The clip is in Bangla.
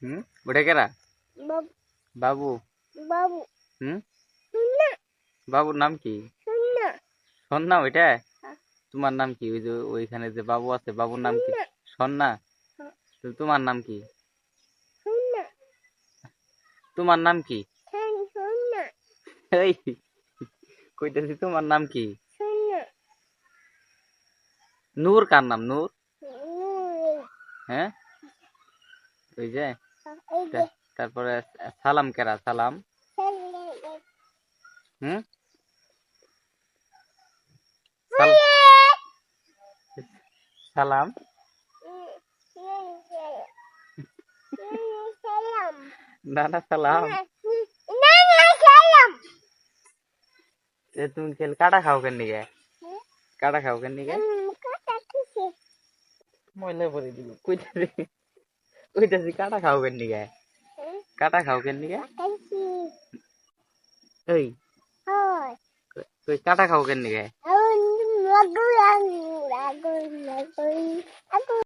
হুম, ওটা কেরা? বাবু বাবু। বাবু হুম, শুননা বাবুর নাম কি? শুননা সন্না ওইটা? তোমার নাম কি? ওই যে ওইখানে যে বাবু আছে, বাবুর নাম কি? সন্না। তো তোমার নাম কি? শুননা তোমার নাম কি? শুননা এই কইতেছি তোমার নাম কি? শুননা নূর কার নাম? নূর? হ্যাঁ, ওই যে এই যে তারপরে সালাম কেরা? সালাম। হুম, সাল- সালাম। সালাম না না, সালাম। না না সালাম তুমি খেল কাটা খাও কেন নিগে? কাটা খাও কেন নিগে? কথা কিসে ময়লা পরে দিল কইতাছি। কইতাছি কাটা খাও কেন নিগে? কাটা খাও কেন নিগে? কাটাইছি এই হয় কই কাটা খাও কেন নিগে? লাগু লাগু লাগু লাগু